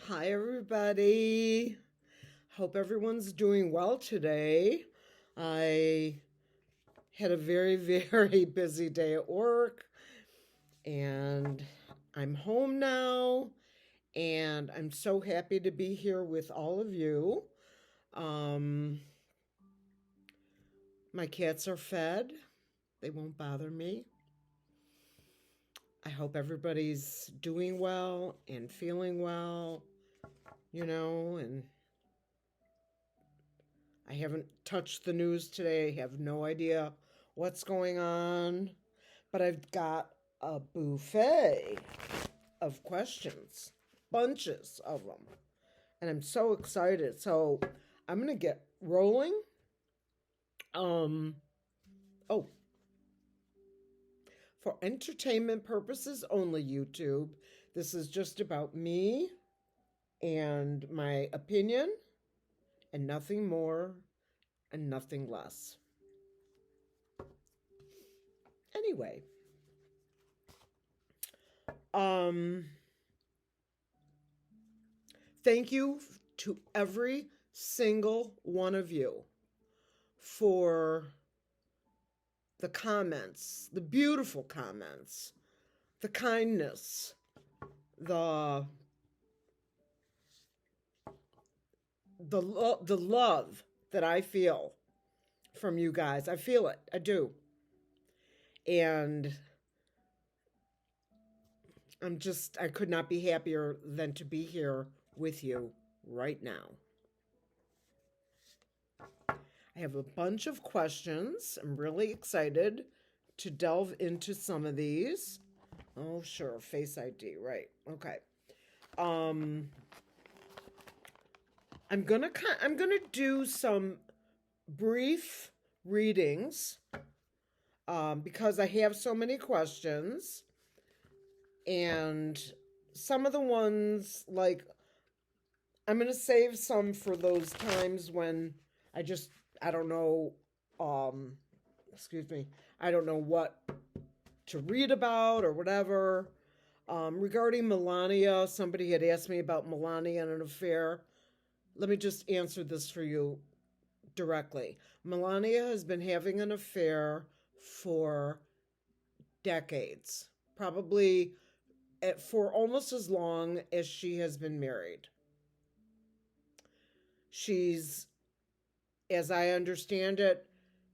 Hi, everybody. Hope everyone's doing well today. I had a very, very busy day at work, and I'm home now, and I'm so happy to be here with all of you. Um, my cats are fed, they won't bother me. I hope everybody's doing well and feeling well, and I haven't touched the news today. I have no idea what's going on, but I've got a buffet of questions, bunches of them, and I'm so excited. So I'm gonna get rolling. Um, oh, for entertainment purposes only, YouTube. This is just about me and my opinion, and nothing more and nothing less. Anyway, um, thank you to every single one of you for the comments, the beautiful comments, the kindness, the the love that I feel from you guys. I feel it. I do. And I could not be happier than to be here with you right now. I have a bunch of questions. I'm really excited to delve into some of these. Oh, sure, Face ID, right. Okay. I'm gonna do some brief readings because I have so many questions, and some of the ones, like, I'm gonna save some for those times when I don't know, excuse me, I don't know what to read about or whatever. Regarding Melania, somebody had asked me about Melania and an affair. Let me just answer this for you directly. Melania has been having an affair for decades, probably for almost as long as she has been married. She's, as I understand it,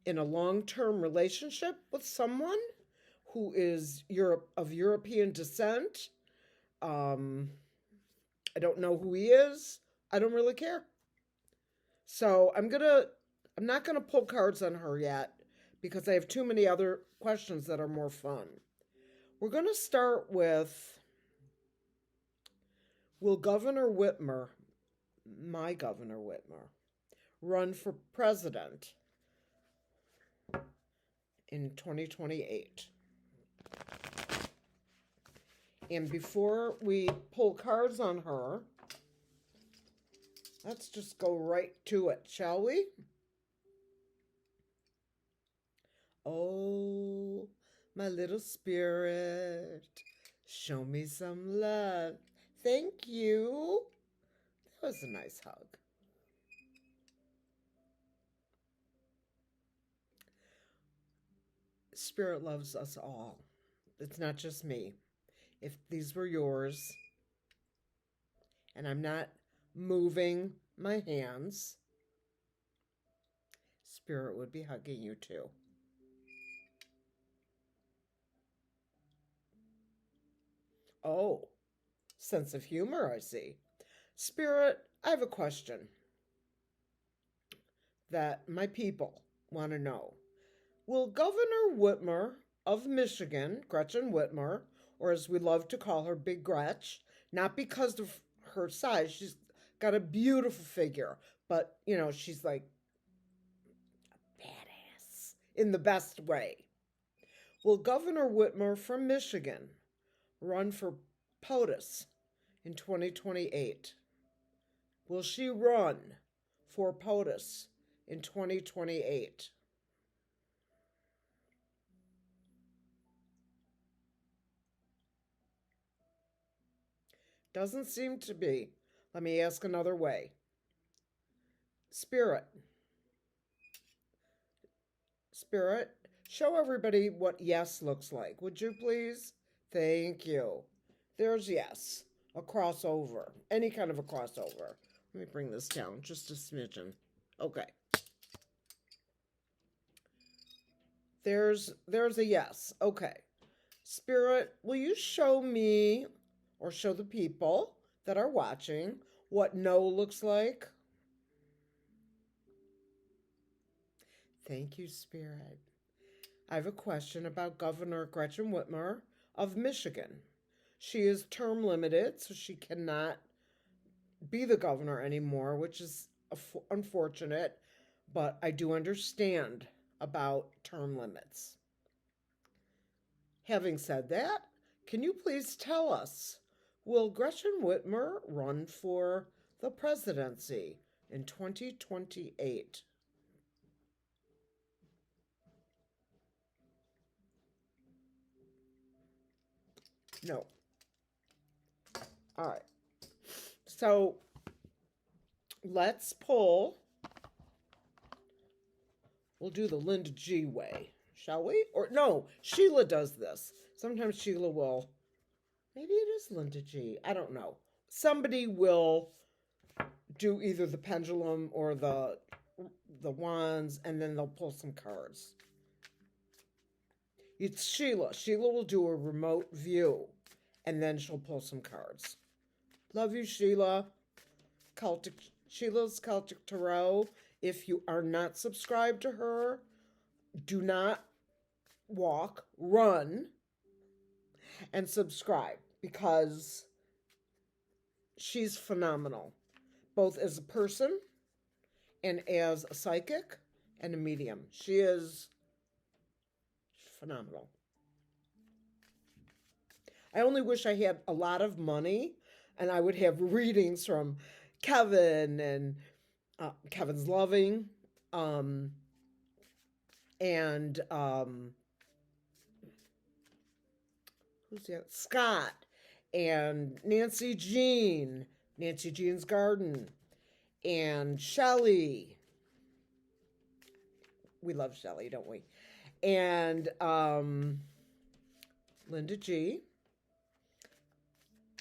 in a long-term relationship with someone who is of European descent. I don't know who he is. I don't really care. So I'm not gonna pull cards on her yet because I have too many other questions that are more fun. We're gonna start with, will Governor Whitmer, my Governor Whitmer, run for president in 2028? And before we pull cards on her, let's just go right to it, shall we? Oh, my little spirit, show me some love. Thank you. That was a nice hug. Spirit loves us all. It's not just me. If these were yours, and I'm not moving my hands, Spirit would be hugging you too. Oh, sense of humor, I see. Spirit, I have a question that my people want to know. Will Governor Whitmer of Michigan, Gretchen Whitmer, or as we love to call her, Big Gretch, not because of her size, she's got a beautiful figure, but, she's like a badass in the best way. Will Governor Whitmer from Michigan run for POTUS in 2028? Will she run for POTUS in 2028? Doesn't seem to be. Let me ask another way. Spirit. Spirit, show everybody what yes looks like. Would you please? Thank you. There's yes. A crossover. Any kind of a crossover. Let me bring this down just a smidgen. Okay. There's a yes. Okay. Spirit, will you show me or show the people that are watching what no looks like? Thank you, Spirit. I have a question about Governor Gretchen Whitmer of Michigan. She is term limited, so she cannot be the governor anymore, which is unfortunate, but I do understand about term limits. Having said that, can you please tell us, will Gretchen Whitmer run for the presidency in 2028? No. All right. So let's pull. We'll do the Linda G way, shall we? Or no, Sheila does this. Sometimes Sheila will. Maybe it is Linda G. I don't know. Somebody will do either the pendulum or the wands, and then they'll pull some cards. It's Sheila. Sheila will do a remote view, and then she'll pull some cards. Love you, Sheila. Sheila's Celtic Tarot. If you are not subscribed to her, do not walk, run, and subscribe, because she's phenomenal, both as a person and as a psychic and a medium. She is phenomenal. I only wish I had a lot of money and I would have readings from Kevin and Kevin's Loving, and who's that? Scott and Nancy Jean's Garden, and Shelley. We love Shelley, don't we? And Linda G.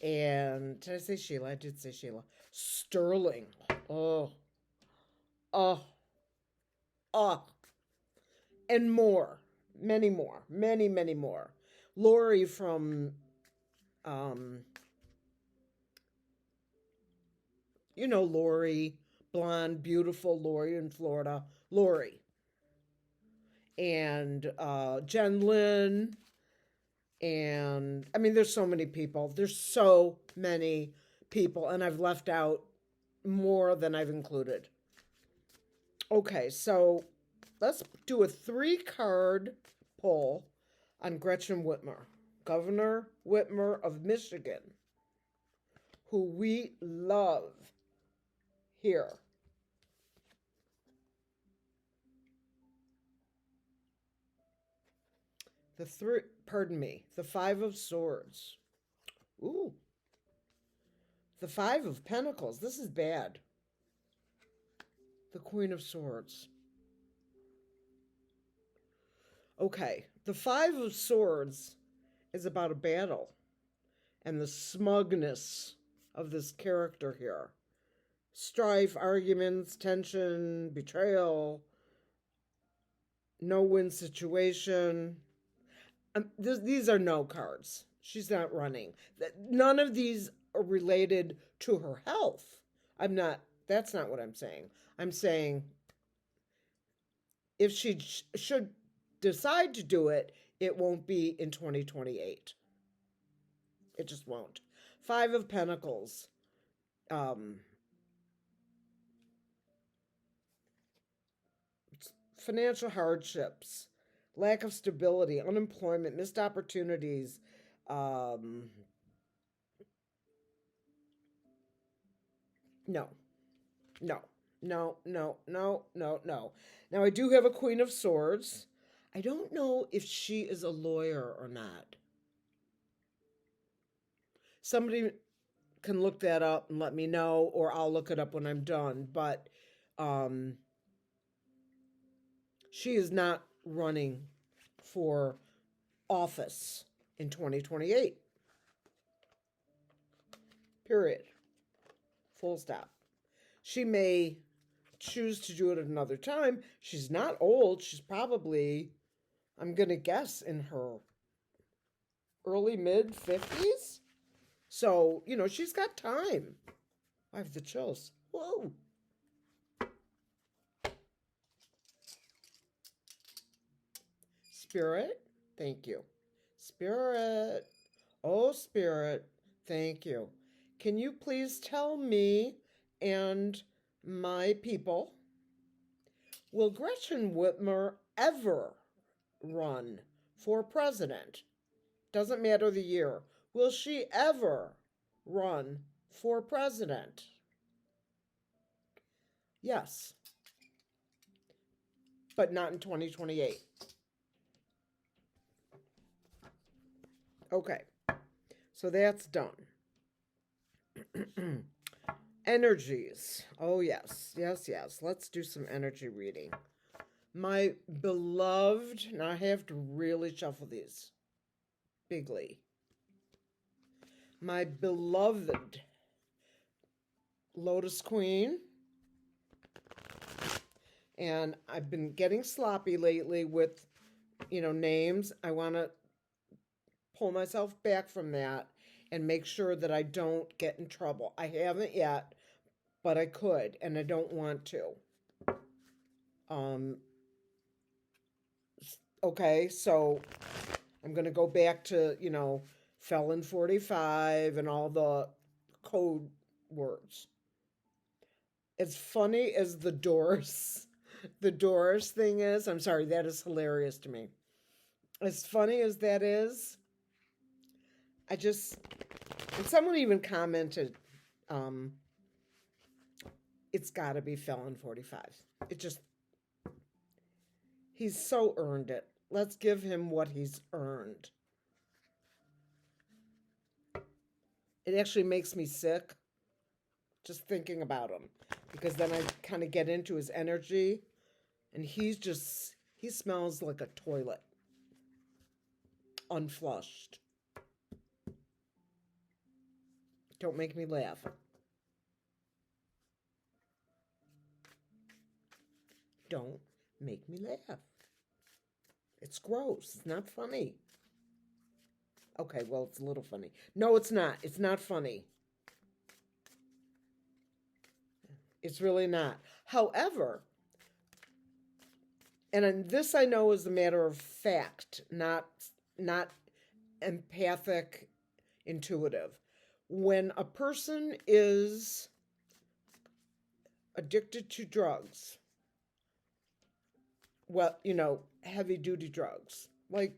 And did I say Sheila? I did say Sheila. Sterling. Oh. And more. Many more. Many, many more. Lori from, Lori, blonde, beautiful Lori in Florida. Lori. And Jen Lynn. And, there's so many people. There's so many people. And I've left out more than I've included. Okay, so let's do a 3-card pull on Gretchen Whitmer, Governor Whitmer of Michigan, who we love here. The 5 of Swords. Ooh. The 5 of Pentacles. This is bad. The Queen of Swords. Okay. The 5 of Swords is about a battle and the smugness of this character here. Strife, arguments, tension, betrayal, no-win situation. These are no cards. She's not running. None of these are related to her health. That's not what I'm saying. I'm saying if she should decide to do it, it won't be in 2028. It just won't. 5 of Pentacles. Financial hardships, lack of stability, unemployment, missed opportunities. No. Now, I do have a Queen of Swords. I don't know if she is a lawyer or not. Somebody can look that up and let me know, or I'll look it up when I'm done. But um, she is not running for office in 2028. Period. Full stop. She may choose to do it at another time. She's not old. She's probably, I'm going to guess, in her early mid 50s. So, she's got time. I have the chills. Whoa. Spirit, thank you. Spirit, oh, Spirit, thank you. Can you please tell me and my people, will Gretchen Whitmer ever run for president? Doesn't matter the year. Will she ever run for president? Yes, but not in 2028. Okay, so that's done. Energies. Oh, yes, yes, yes. Let's do some energy reading. My beloved, now I have to really shuffle these bigly. My beloved Lotus Queen. And I've been getting sloppy lately with, names. I want to pull myself back from that and make sure that I don't get in trouble. I haven't yet, but I could, and I don't want to. Okay, so I'm going to go back to, felon 45 and all the code words. As funny as the Doors thing is, I'm sorry, that is hilarious to me. As funny as that is, and someone even commented, it's got to be felon 45. He's so earned it. Let's give him what he's earned. It actually makes me sick just thinking about him, because then I kind of get into his energy, and he smells like a toilet, unflushed. Don't make me laugh. Don't make me laugh. It's gross. It's not funny. Okay, well, it's a little funny. No, it's not. It's not funny. It's really not. However, and this I know is a matter of fact, not empathic, intuitive. When a person is addicted to drugs, well, heavy duty drugs like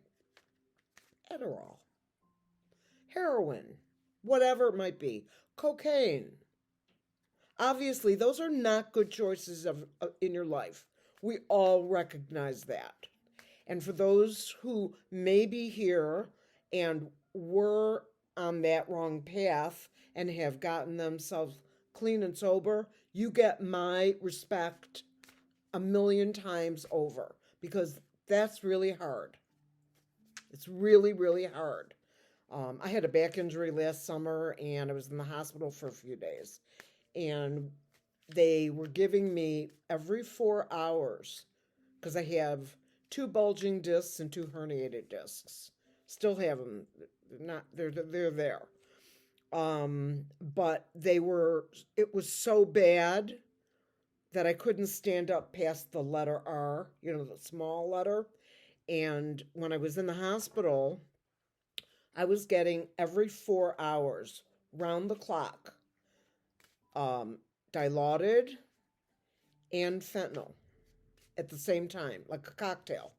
Adderall, heroin, whatever it might be, cocaine. Obviously, those are not good choices in your life. We all recognize that. And for those who may be here and were on that wrong path and have gotten themselves clean and sober, you get my respect a million times over, because that's really hard. It's really, really hard. I had a back injury last summer, and I was in the hospital for a few days. And they were giving me every 4 hours, because I have 2 bulging discs and 2 herniated discs. Still have them. They're there. But it was so bad that I couldn't stand up past the letter R, the small letter. And when I was in the hospital, I was getting every 4 hours, round the clock, Dilaudid and fentanyl at the same time, like a cocktail.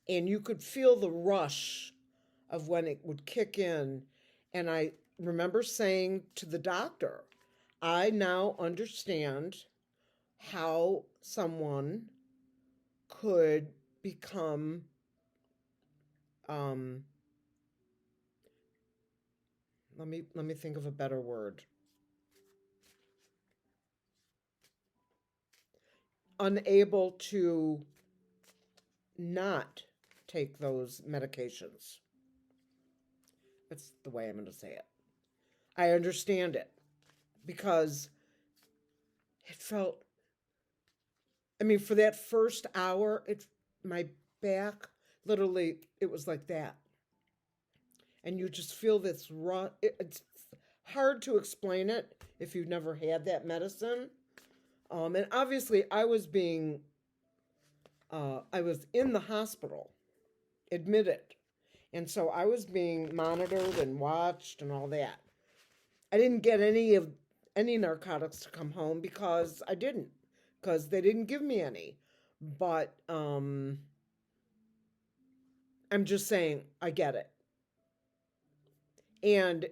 And you could feel the rush of when it would kick in. And I remember saying to the doctor, I now understand how someone could become let me think of a better word. Unable to not take those medications. That's the way I'm going to say it. I understand it because it felt, I mean, for that first hour, my back, literally, it was like that. And you just feel this raw, it's hard to explain it if you've never had that medicine. And obviously, I was in the hospital, admitted. And so I was being monitored and watched and all that. I didn't get any narcotics to come home because they didn't give me any. But I'm just saying, I get it. And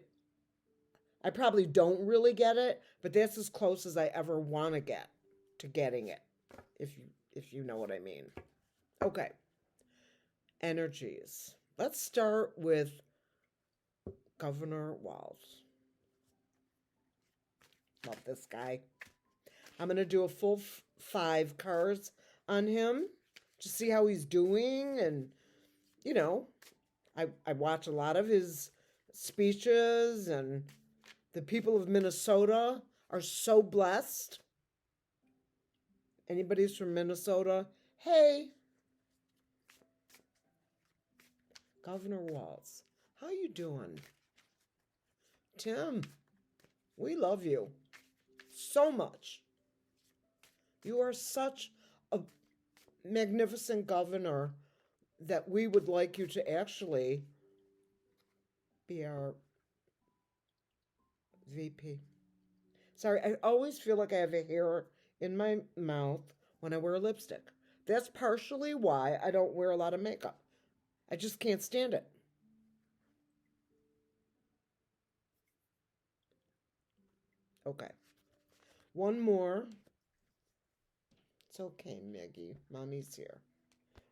I probably don't really get it, but that's as close as I ever want to get to getting it, if you know what I mean. Okay. Energies. Let's start with Governor Walz. Love this guy. I'm going to do a full 5 cards on him to see how he's doing. And, I watch a lot of his speeches, and the people of Minnesota are so blessed. Anybody's from Minnesota? Hey, Governor Waltz, how you doing? Tim, we love you so much. You are such a magnificent governor that we would like you to actually be our VP. Sorry, I always feel like I have a hair in my mouth when I wear lipstick. That's partially why I don't wear a lot of makeup. I just can't stand it. Okay. One more. It's okay, Maggie. Mommy's here.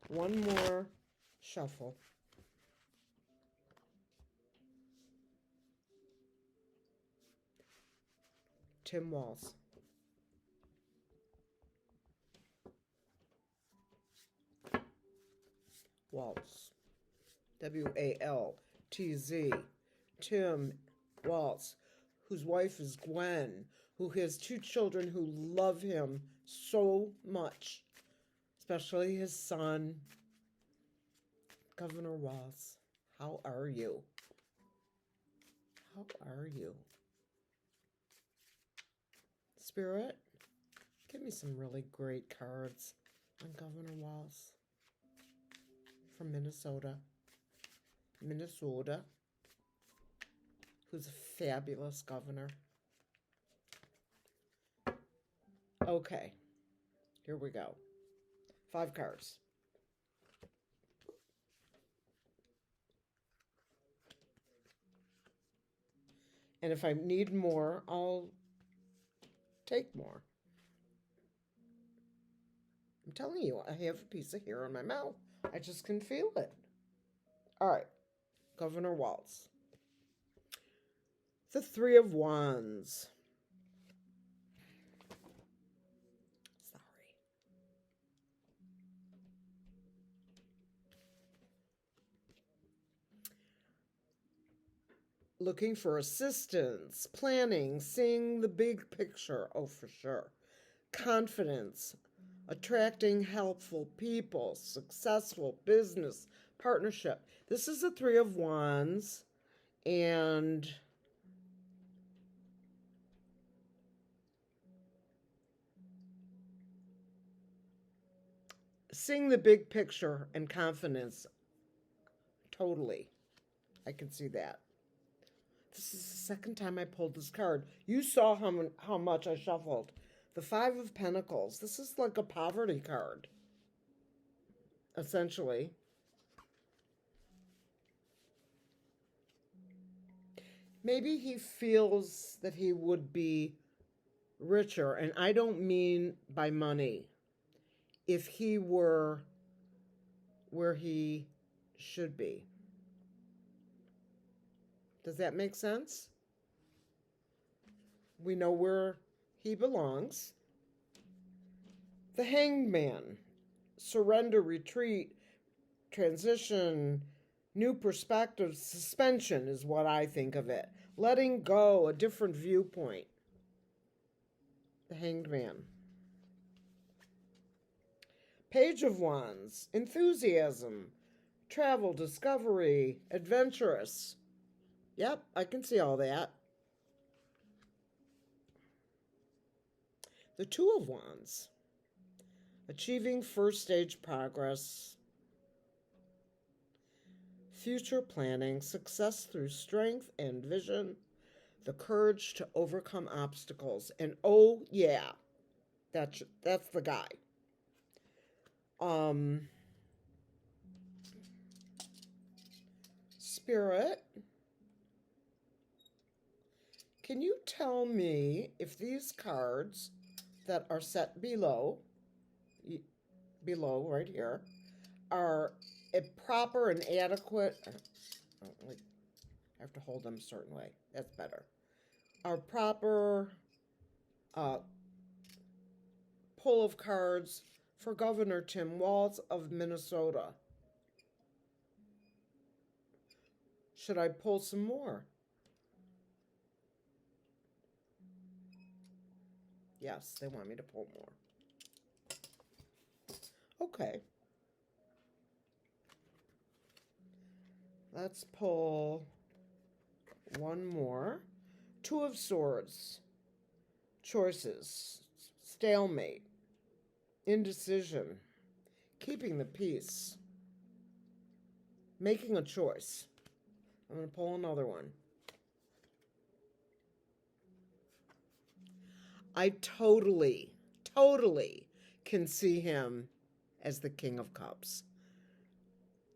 One more shuffle. Tim Walz. Waltz. Waltz. Tim Waltz, whose wife is Gwen, who has 2 children who love him so much, especially his son. Governor Waltz, how are you? How are you? Spirit, give me some really great cards on Governor Waltz from Minnesota, who's a fabulous governor. Okay, here we go. 5 cards. And if I need more, I'll take more. I'm telling you, I have a piece of hair in my mouth. I just can feel it. All right, Governor Waltz. The 3 of Wands. Sorry. Looking for assistance, planning, seeing the big picture. Oh, for sure. Confidence, attracting helpful people, successful business, partnership. This is the 3 of Wands, and seeing the big picture and confidence. Totally. I can see that. This is the second time I pulled this card. You saw how much I shuffled. The 5 of Pentacles. This is like a poverty card, essentially. Maybe he feels that he would be richer, and I don't mean by money, if he were where he should be. Does that make sense? We know where he belongs. The Hanged Man. Surrender, retreat, transition, new perspective, suspension is what I think of it. Letting go, a different viewpoint. The Hanged Man. Page of Wands. Enthusiasm, travel, discovery, adventurous. Yep, I can see all that. The Two of Wands. Achieving first stage progress. Future planning, success through strength and vision, the courage to overcome obstacles. And oh yeah, that's the guy. Spirit, can you tell me if these cards that are set below right here, are a proper and adequate, I have to hold them a certain way, that's better, are proper pull of cards for Governor Tim Walz of Minnesota. Should I pull some more? Yes, they want me to pull more. Okay. Let's pull one more. Two of Swords. Choices. Stalemate. Indecision. Keeping the peace. Making a choice. I'm going to pull another one. I totally can see him as the King of Cups.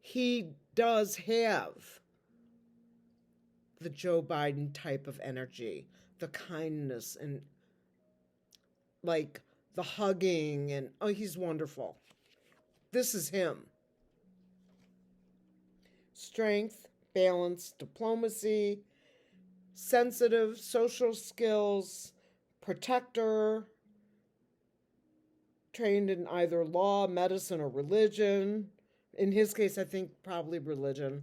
He does have the Joe Biden type of energy, the kindness and like the hugging, and oh, he's wonderful. This is him. Strength, balance, diplomacy, sensitive, social skills, protector, trained in either law, medicine, or religion. In his case, I think probably religion.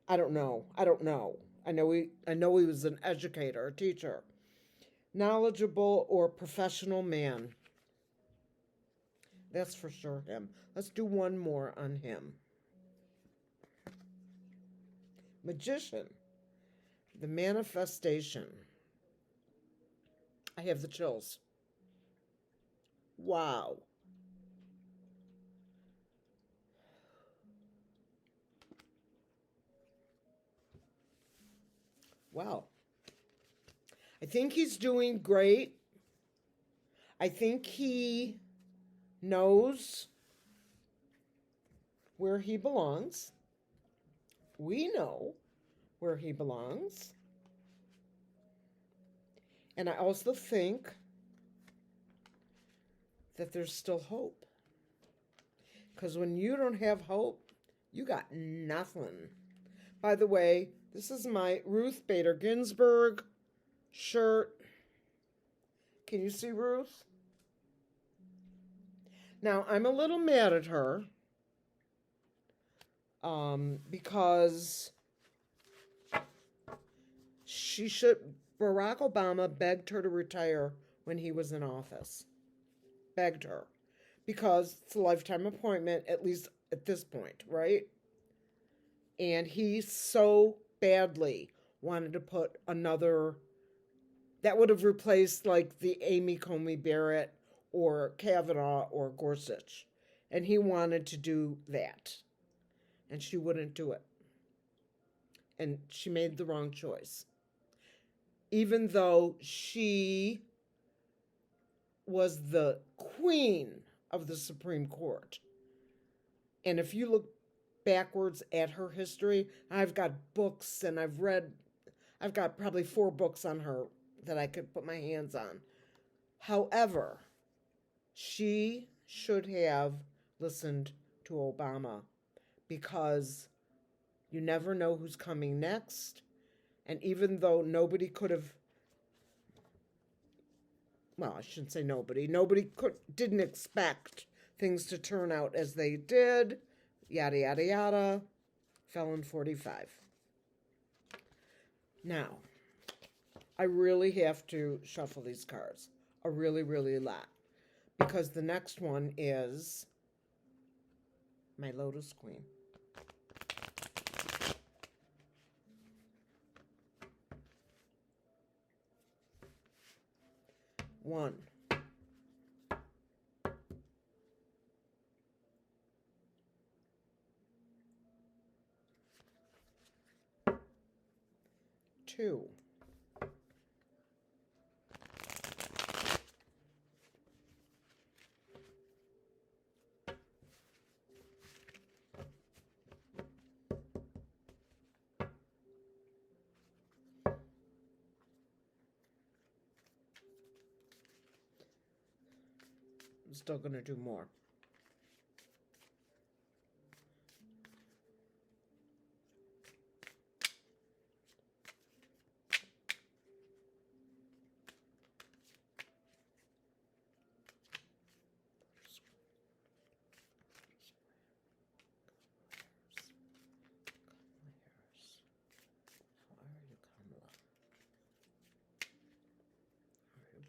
I don't know. I know he was an educator, a teacher. Knowledgeable or professional man. That's for sure him. Let's do one more on him. Magician. The manifestation. I have the chills. Wow. Wow. I think he's doing great. I think he knows where he belongs. We know where he belongs. And I also think that there's still hope. Because when you don't have hope, you got nothing. By the way, this is my Ruth Bader Ginsburg shirt. Can you see Ruth? Now, I'm a little mad at her because Barack Obama begged her to retire when he was in office. Begged her. Because it's a lifetime appointment, at least at this point, right? And he so badly wanted to put another, that would have replaced like the Amy Coney Barrett or Kavanaugh or Gorsuch. And he wanted to do that. And she wouldn't do it. And she made the wrong choice. Even though she was the queen of the Supreme Court. And if you look backwards at her history, I've got books and I've got probably 4 books on her that I could put my hands on. However, she should have listened to Obama because You never know who's coming next. And even though nobody could have, well, I shouldn't say nobody. Didn't expect things to turn out as they did. Yada, yada, yada. Felon 45. Now, I really have to shuffle these cards. A really, really lot. Because the next one is my Lotus Queen. One. Two. I'm still going to do more.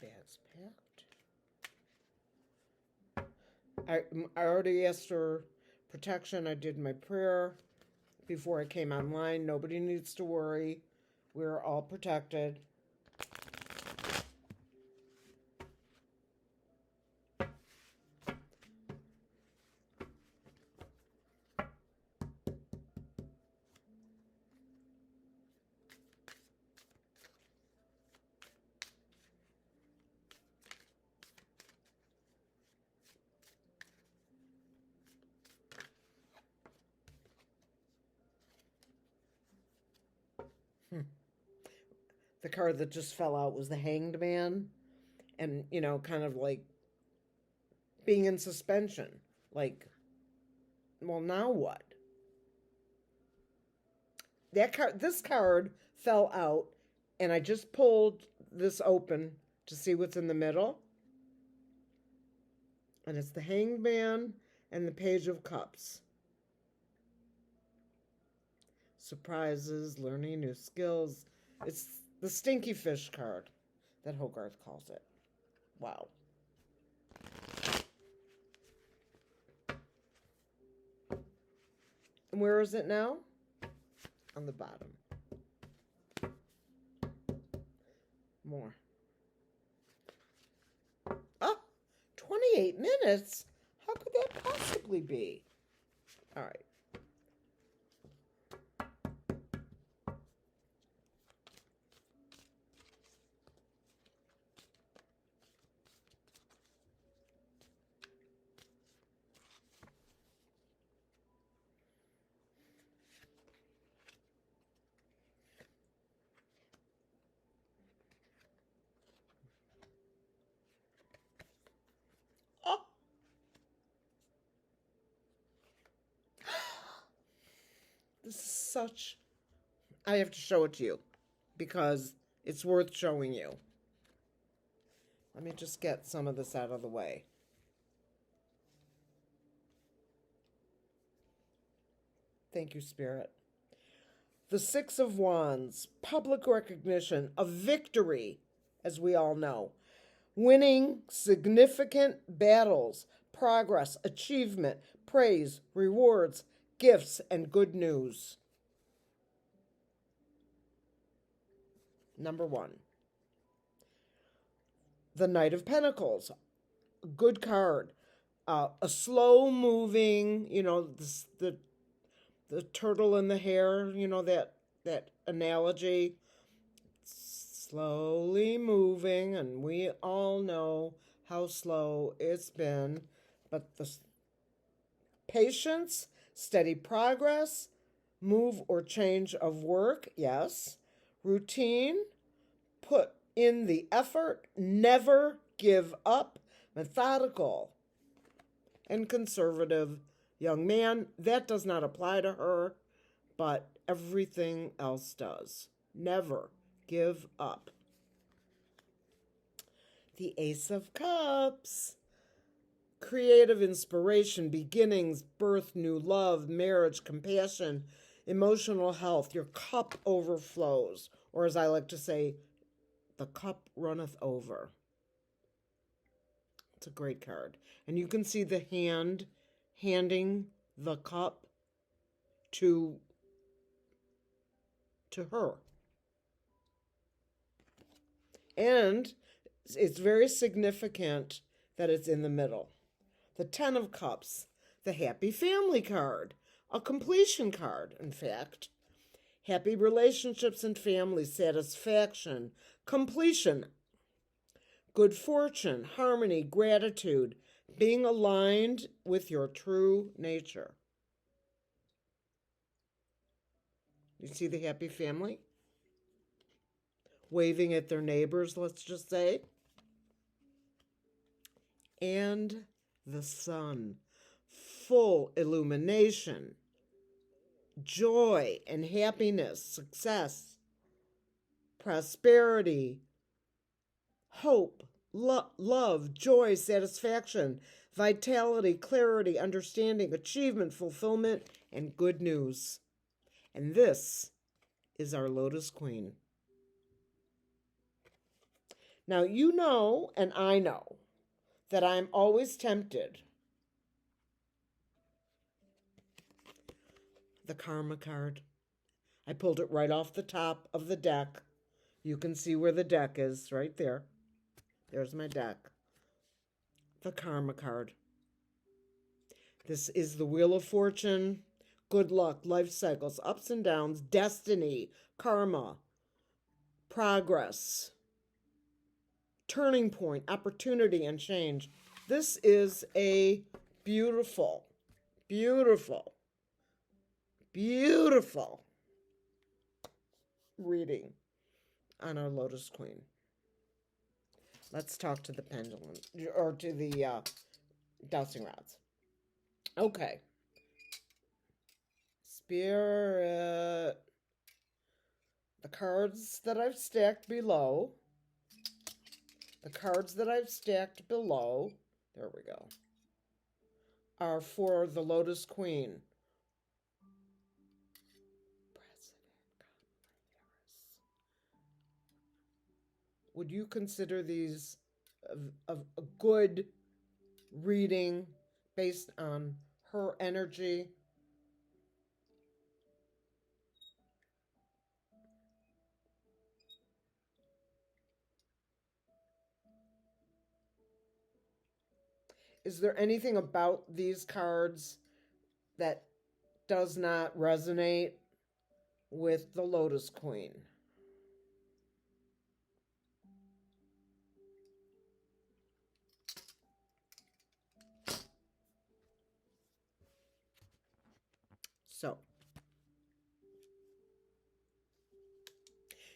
Bags packed. I already asked for protection. I did my prayer before I came online. Nobody needs to worry. We're all protected. The card that just fell out was the Hanged Man. And, you know, kind of like being in suspension. Like, well, now what? This card fell out, and I just pulled this open to see what's in the middle. And it's the Hanged Man and the Page of Cups. Surprises, learning new skills. It's the stinky fish card that Hogarth calls it. Wow. And where is it now? On the bottom. More. Oh, 28 minutes? How could that possibly be? All right. Oh. This is such... I have to show it to you because it's worth showing you. Let me just get some of this out of the way. Thank you, Spirit. The Six of Wands, public recognition of victory, as we all know. Winning significant battles, progress, achievement, praise, rewards, gifts, and good news. Number one. The Knight of Pentacles, good card. A slow moving, you know, the turtle in the hair, you know, that analogy. Slowly moving, and we all know how slow it's been. But the patience, steady progress, move or change of work, yes. Routine, put in the effort, never give up, methodical, and conservative young man. That does not apply to her, but everything else does. Never give up. The Ace of Cups. Creative inspiration, beginnings, birth, new love, marriage, compassion, emotional health. Your cup overflows. Or as I like to say, the cup runneth over. It's a great card. And you can see the hand handing the cup to her. And it's very significant that it's in the middle. The Ten of Cups, the happy family card, a completion card, in fact. Happy relationships and family, satisfaction, completion, good fortune, harmony, gratitude, being aligned with your true nature. You see the happy family? Waving at their neighbors, let's just say. And the sun, full illumination, joy and happiness, success, prosperity, hope, love, joy, satisfaction, vitality, clarity, understanding, achievement, fulfillment, and good news. And this is our Lotus Queen. Now, you know, and I know, that I'm always tempted. The Karma card. I pulled it right off the top of the deck. You can see where the deck is, right there. There's my deck. The Karma card. This is the Wheel of Fortune, good luck, life cycles, ups and downs, destiny, karma, progress, turning point, opportunity, and change. This is a beautiful, beautiful, beautiful reading on our Lotus Queen. Let's talk to the pendulum, or to the dowsing rods. Okay. Spirit. The cards that I've stacked below. The cards that I've stacked below. There we go. Are for the Lotus Queen. Would you consider these a good reading based on her energy? Is there anything about these cards that does not resonate with the Lotus Queen? So,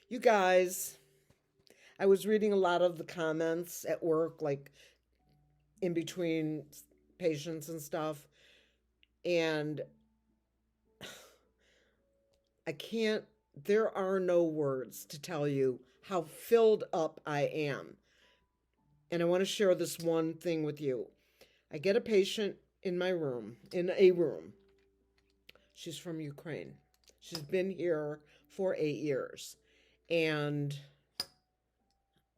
you guys, I was reading a lot of the comments at work, like in between patients and stuff, and there are no words to tell you how filled up I am. And I want to share this one thing with you. I get a patient in a room. She's from Ukraine. She's been here for 8 years. And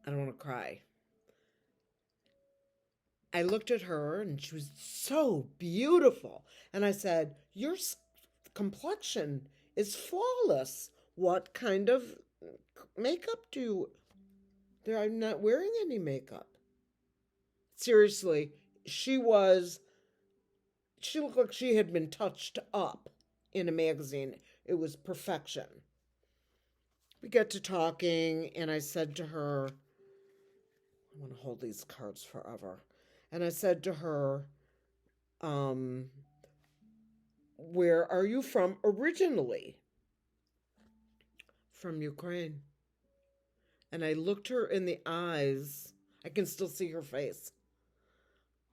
I don't want to cry. I looked at her and she was so beautiful. And I said, your complexion is flawless. What kind of makeup do you... I'm not wearing any makeup. Seriously, she looked like she had been touched up in a magazine. It was perfection. We got to talking, and I said to her, I want to hold these cards forever. And I said to her, where are you from originally? From Ukraine. And I looked her in the eyes. I can still see her face.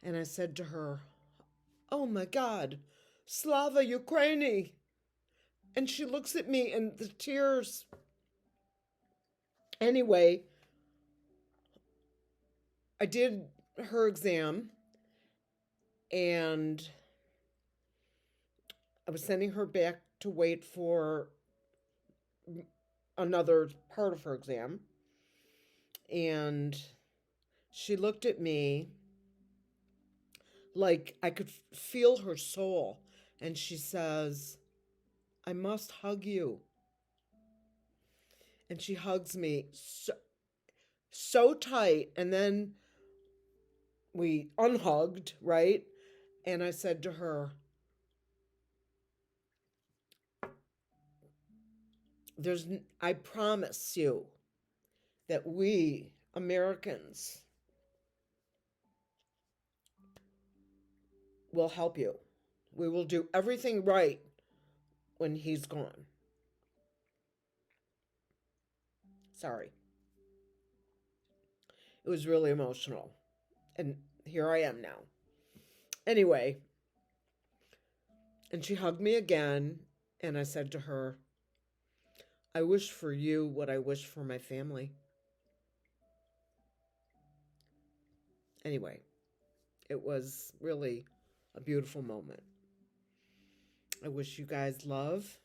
And I said to her, oh my God, Slava Ukraini. And she looks at me and the tears. Anyway, I did her exam and I was sending her back to wait for another part of her exam. And she looked at me like I could feel her soul. And she says, I must hug you. And she hugs me so tight. And then we unhugged, right? And I said to her, I promise you that we Americans will help you. We will do everything right when he's gone. Sorry. It was really emotional. And here I am now. Anyway, and she hugged me again, and I said to her, I wish for you what I wish for my family. Anyway, it was really a beautiful moment. I wish you guys love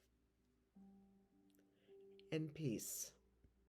and peace.